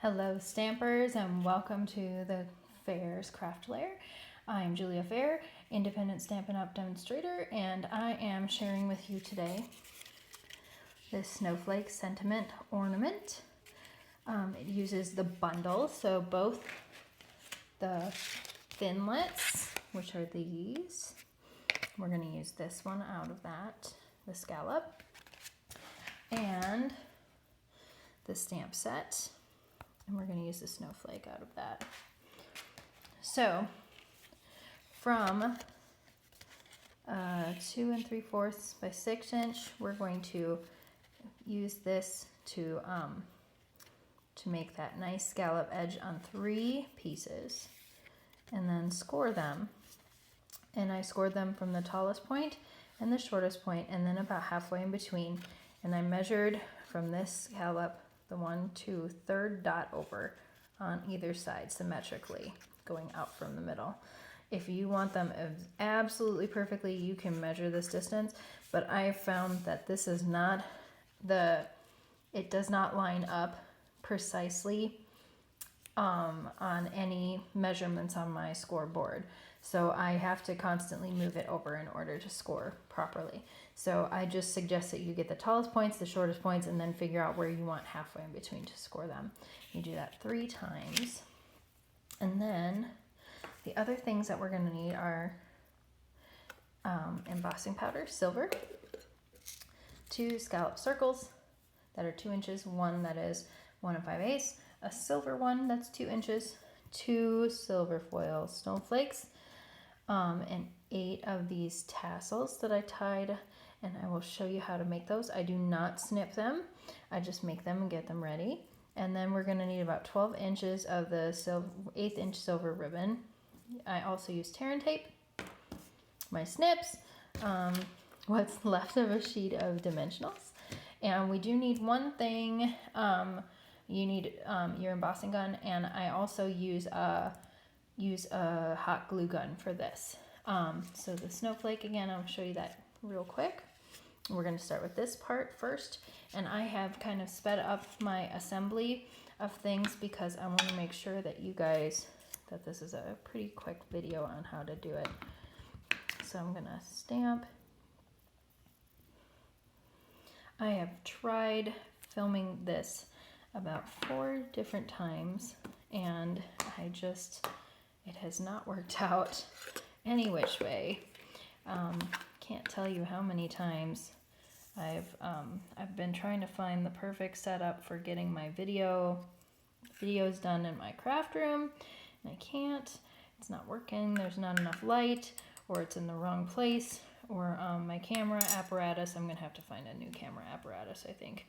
Hello Stampers and welcome to the Fair's Craft Lair. I'm Julia Fair, independent Stampin' Up demonstrator, and I am sharing with you today this Snowflake Sentiment Ornament. It uses the bundle, so both the thinlets, which are these, we're going to use this one out of that, the scallop, and the stamp set. And we're going to use the snowflake out of that. So from 2 3/4 by 6 inch, we're going to use this to make that nice scallop edge on 3 pieces, and then score them. And I scored them from the tallest point and the shortest point, and then about halfway in between. And I measured from this scallop the 1, 2, 3rd dot over on either side symmetrically, going out from the middle. If you want them absolutely perfectly, you can measure this distance, but I found that this is not it does not line up precisely on any measurements on my scoreboard. So I have to constantly move it over in order to score properly. So I just suggest that you get the tallest points, the shortest points, and then figure out where you want halfway in between to score them. You do that 3 times. And then the other things that we're going to need are embossing powder, silver, 2 scallop circles that are 2 inches, one that is 1 5/8, a silver one that's 2 inches, 2 silver foil snowflakes, and 8 of these tassels that I tied, and I will show you how to make those. I do not snip them, I just make them and get them ready. And then we're going to need about 12 inches of the 1/8 inch silver ribbon. I also use tear and tape, my snips, what's left of a sheet of dimensionals, and we do need one thing. You need your embossing gun, and I also use a hot glue gun for this. So the snowflake, again, I'll show you that real quick. We're going to start with this part first, and I have kind of sped up my assembly of things because I want to make sure that you guys, that this is a pretty quick video on how to do it. So I'm going to stamp. I have tried filming this about 4 different times, and it has not worked out any which way. Can't tell you how many times I've been trying to find the perfect setup for getting my videos done in my craft room, and I can't. It's not working. There's not enough light, or it's in the wrong place, or my camera apparatus. I'm gonna have to find a new camera apparatus, I think.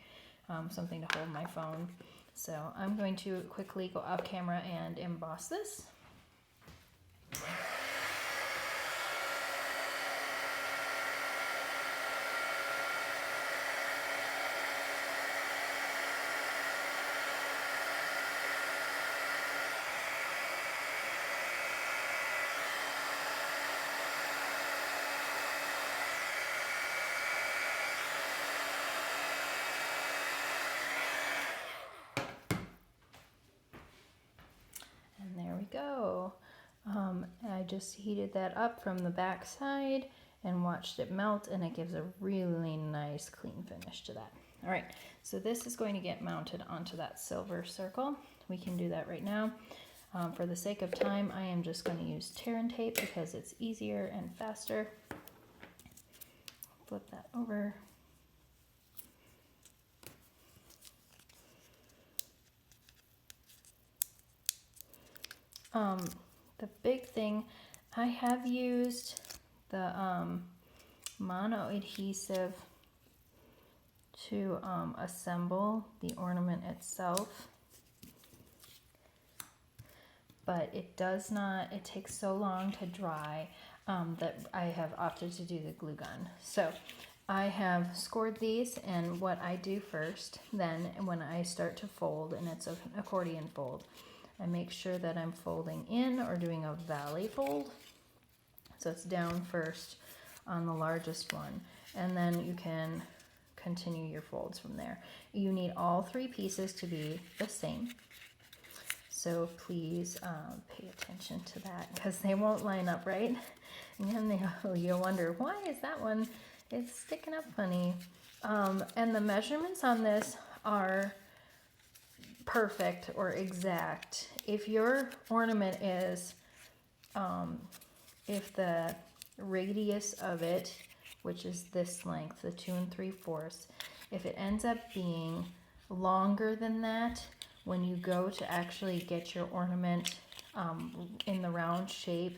Something to hold my phone. So I'm going to quickly go off camera and emboss this. Go. I just heated that up from the back side and watched it melt, and it gives a really nice clean finish to that. All right, so this is going to get mounted onto that silver circle. We can do that right now. For the sake of time, I am just going to use tear and tape because it's easier and faster. Flip that over. The big thing, I have used the mono adhesive to assemble the ornament itself, but it takes so long to dry that I have opted to do the glue gun. So I have scored these, and what I do first, then when I start to fold, and it's an accordion fold, I make sure that I'm folding in or doing a valley fold. So it's down first on the largest one, and then you can continue your folds from there. You need all 3 pieces to be the same. So please pay attention to that because they won't line up right. And then you'll wonder, why is that one, it's sticking up funny. And the measurements on this are perfect or exact. If your ornament is, if the radius of it, which is this length, the 2 3/4, if it ends up being longer than that, when you go to actually get your ornament in the round shape,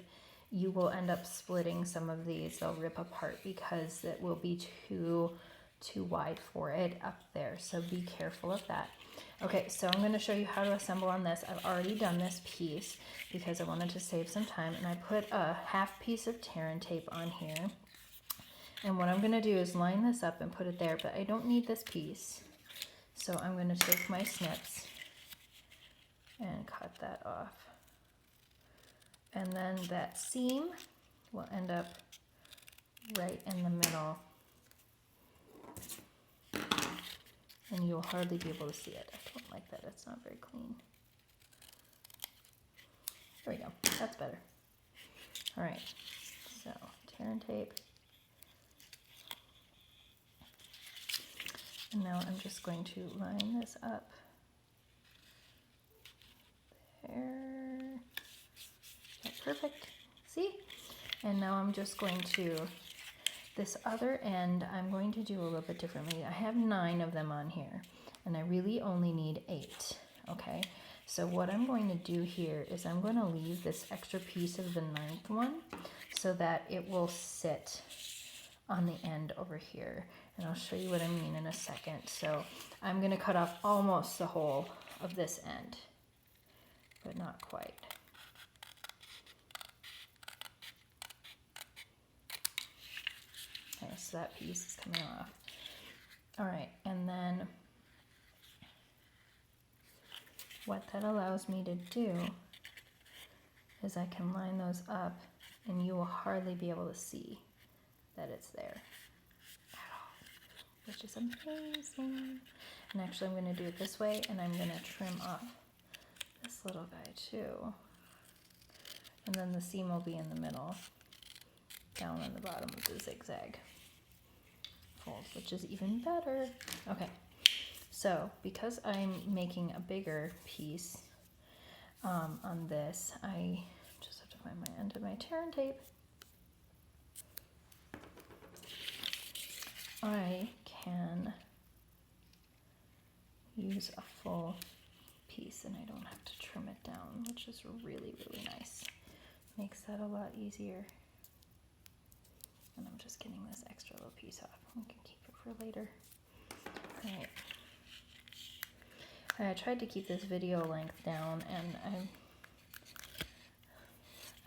you will end up splitting some of these. They'll rip apart because it will be too wide for it up there. So be careful of that. Okay, so I'm going to show you how to assemble on this. I've already done this piece because I wanted to save some time, and I put a half piece of tear and tape on here. And what I'm going to do is line this up and put it there, but I don't need this piece. So I'm going to take my snips and cut that off. And then that seam will end up right in the middle. And you'll hardly be able to see it. I don't like that, it's not very clean. There we go, that's better. All right, so tear and tape. And now I'm just going to line this up. There. Okay, perfect. See? And now I'm just going to, this other end, I'm going to do a little bit differently. I have 9 of them on here, and I really only need 8. Okay? So what I'm going to do here is I'm going to leave this extra piece of the 9th one so that it will sit on the end over here. And I'll show you what I mean in a second. So I'm going to cut off almost the whole of this end, but not quite. Okay, so that piece is coming off. All right, and then what that allows me to do is I can line those up and you will hardly be able to see that it's there at all, which is amazing. And actually I'm going to do it this way, and I'm going to trim off this little guy too. And then the seam will be in the middle, down on the bottom of the zigzag fold, which is even better. Okay, so because I'm making a bigger piece on this, I just have to find my end of my tear and tape. I can use a full piece and I don't have to trim it down, which is really, really nice. Makes that a lot easier. And I'm just getting this extra little piece off. We can keep it for later. All right. I tried to keep this video length down, and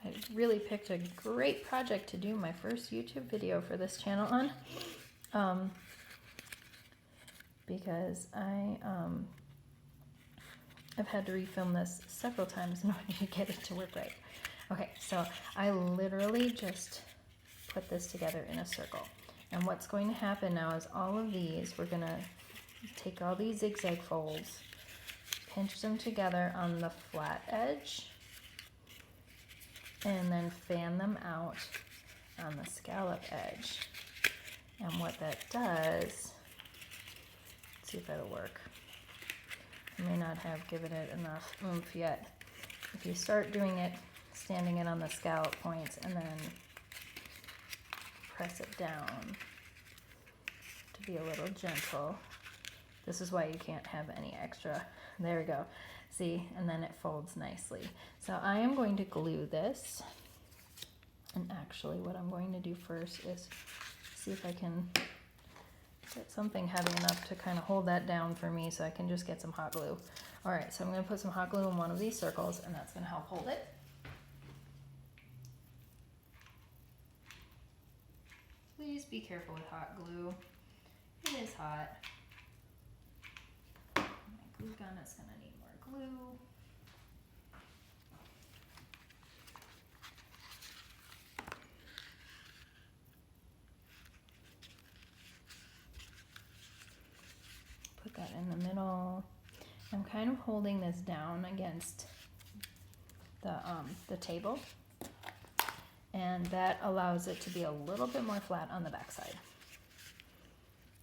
I really picked a great project to do my first YouTube video for this channel on, because I've had to refilm this several times in order to get it to work right. Okay, so I literally just put this together in a circle. And what's going to happen now is all of these, we're going to take all these zigzag folds, pinch them together on the flat edge, and then fan them out on the scallop edge. And what that does, let's see if that'll work. I may not have given it enough oomph yet. If you start doing it, standing it on the scallop points, and then press it down to be a little gentle. This is why you can't have any extra. There we go. See, and then it folds nicely. So I am going to glue this. And actually what I'm going to do first is see if I can get something heavy enough to kind of hold that down for me so I can just get some hot glue. All right, so I'm going to put some hot glue in one of these circles, and that's going to help hold it. Please be careful with hot glue. It is hot. My glue gun is going to need more glue. Put that in the middle. I'm kind of holding this down against the table, and that allows it to be a little bit more flat on the back side.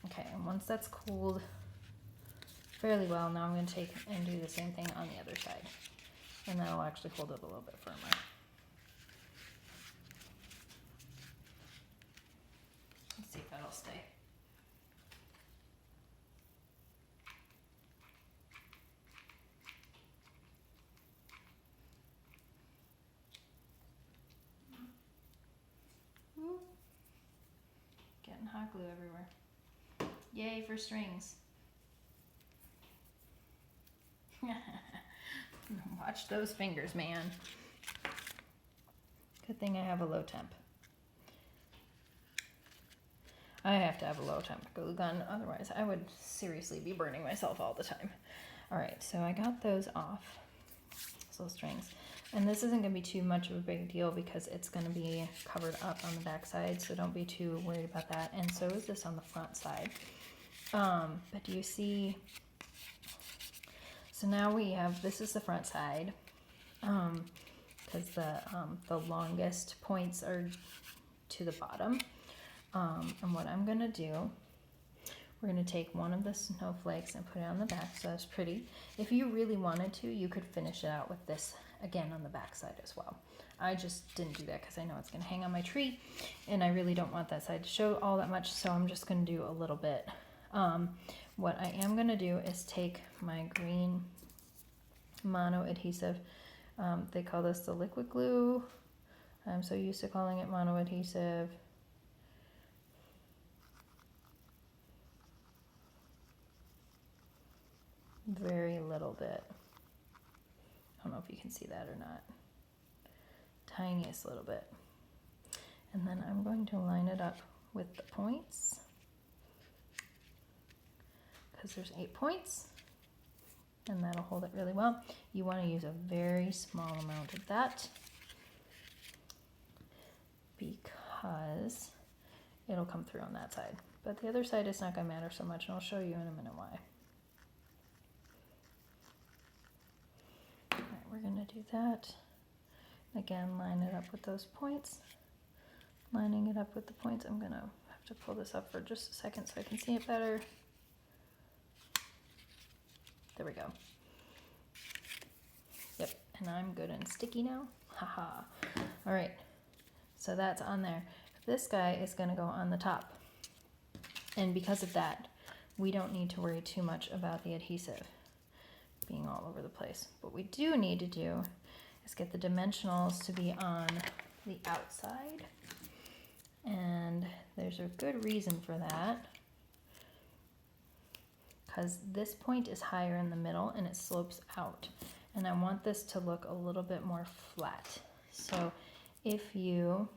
Okay, and once that's cooled fairly well, now I'm going to take and do the same thing on the other side, and that'll actually hold it a little bit firmer. Let's see if that'll stay. Ooh. Getting hot glue everywhere. Yay for strings. Watch those fingers, man. Good thing I have a low temp. I have to have a low temp glue gun, otherwise I would seriously be burning myself all the time. All right, so I got those off, those strings. And this isn't gonna be too much of a big deal because it's gonna be covered up on the back side, so don't be too worried about that. And so is this on the front side. But do you see, so now we have, this is the front side, because the longest points are to the bottom. And what I'm gonna do, we're gonna take one of the snowflakes and put it on the back so that's pretty. If you really wanted to, you could finish it out with this again on the back side as well. I just didn't do that because I know it's gonna hang on my tree and I really don't want that side to show all that much, so I'm just gonna do a little bit. What I am gonna do is take my green mono adhesive. They call this the liquid glue. I'm so used to calling it mono adhesive. Very little bit. I don't know if you can see that or not. Tiniest little bit. And then I'm going to line it up with the points, because there's 8 points, and that'll hold it really well. You want to use a very small amount of that because it'll come through on that side. But the other side is not going to matter so much, and I'll show you in a minute why. We're going to do that. Again, line it up with those points. Lining it up with the points. I'm going to have to pull this up for just a second so I can see it better. There we go. Yep, and I'm good and sticky now. Haha. All right, so that's on there. This guy is going to go on the top. And because of that, we don't need to worry too much about the adhesive being all over the place. What we do need to do is get the dimensionals to be on the outside. And there's a good reason for that, because this point is higher in the middle and it slopes out. And I want this to look a little bit more flat. So if you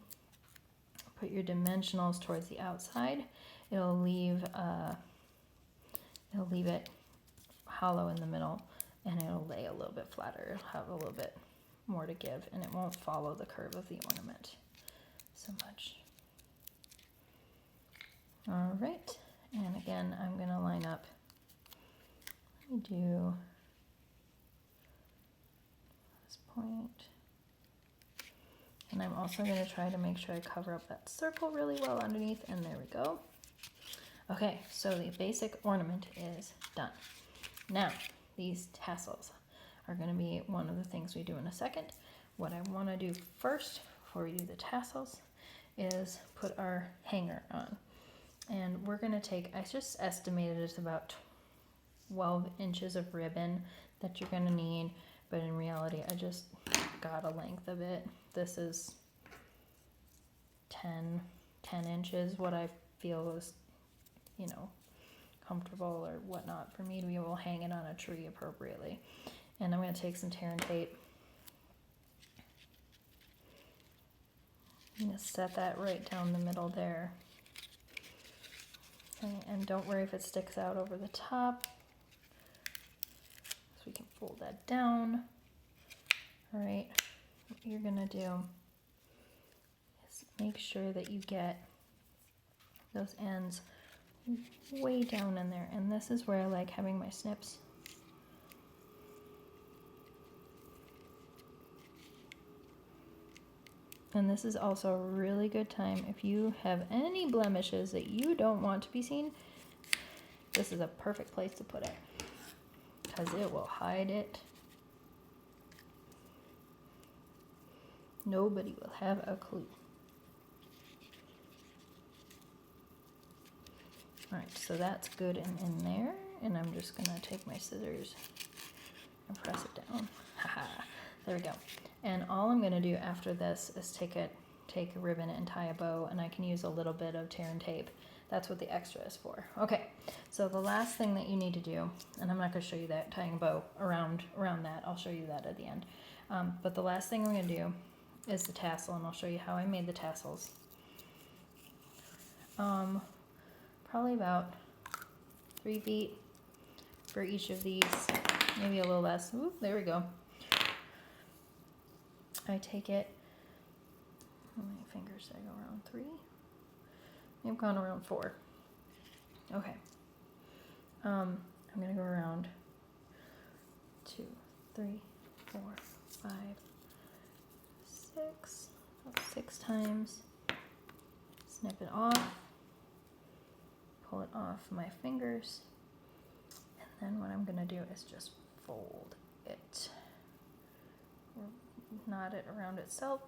put your dimensionals towards the outside, it'll leave it hollow in the middle, and it'll lay a little bit flatter. It'll have a little bit more to give, and it won't follow the curve of the ornament so much. All right, and again, I'm going to line up. Let me do this point. And I'm also going to try to make sure I cover up that circle really well underneath, and there we go. Okay, so the basic ornament is done. Now, these tassels are going to be one of the things we do in a second. What I want to do first, before we do the tassels, is put our hanger on. And we're going to take, I just estimated it's about 12 inches of ribbon that you're going to need, but in reality, I just got a length of it. This is 10 inches, what I feel is, you know, comfortable or whatnot for me to be able to hang it on a tree appropriately. And I'm going to take some tear and tape. I'm going to set that right down the middle there. Okay, and don't worry if it sticks out over the top. So we can fold that down. All right, what you're going to do is make sure that you get those ends way down in there, and this is where I like having my snips. And this is also a really good time if you have any blemishes that you don't want to be seen. This is a perfect place to put it because it will hide it. Nobody will have a clue. Alright, so that's good and in there. And I'm just going to take my scissors and press it down. Haha, there we go. And all I'm going to do after this is take a ribbon and tie a bow, and I can use a little bit of tear and tape. That's what the extra is for. Okay, so the last thing that you need to do, and I'm not going to show you that tying a bow around that. I'll show you that at the end. But the last thing I'm going to do is the tassel, and I'll show you how I made the tassels. Probably about 3 feet for each of these, maybe a little less. Ooh, there we go. I take it, how many fingers did I go around? 3? I've gone around 4. Okay. I'm gonna go around 2, 3, 4, 5, 6, about 6 times. Snip it off, pull it off my fingers, and then what I'm gonna do is just fold it, knot it around itself,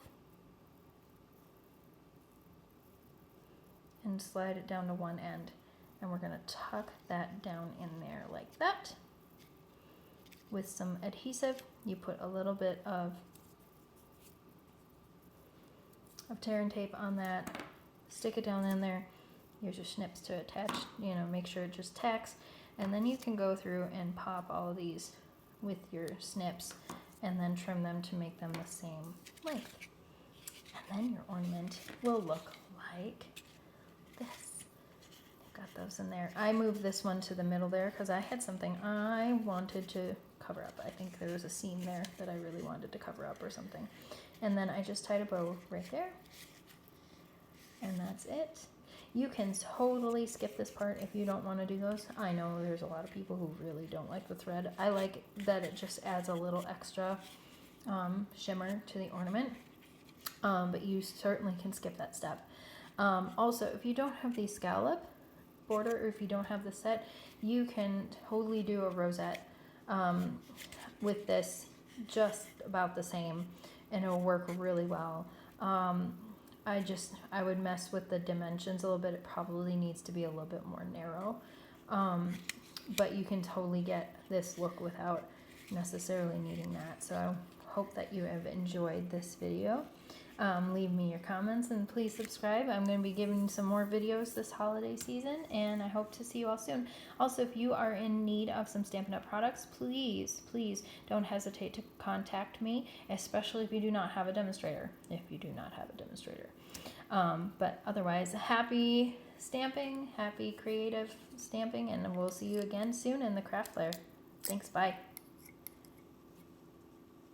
and slide it down to one end. And we're gonna tuck that down in there like that. With some adhesive, you put a little bit of tear and tape on that, stick it down in there, use your snips to attach, you know, make sure it just tacks, and then you can go through and pop all of these with your snips and then trim them to make them the same length. And then your ornament will look like this. I've got those in there. I moved this one to the middle there because I had something I wanted to cover up. I think there was a seam there that I really wanted to cover up or something. And then I just tied a bow right there. And that's it. You can totally skip this part if you don't want to do those. I know there's a lot of people who really don't like the thread. I like that it just adds a little extra shimmer to the ornament. But you certainly can skip that step. Also, if you don't have the scallop border, or if you don't have the set, you can totally do a rosette with this just about the same, and it'll work really well. I would mess with the dimensions a little bit. It probably needs to be a little bit more narrow, but you can totally get this look without necessarily needing that. So I hope that you have enjoyed this video. Leave me your comments and please subscribe. I'm going to be giving some more videos this holiday season, and I hope to see you all soon. Also, if you are in need of some Stampin' Up products, please don't hesitate to contact me, especially if you do not have a demonstrator. But otherwise, happy stamping, happy creative stamping, and we'll see you again soon in the craft fair. Thanks, bye.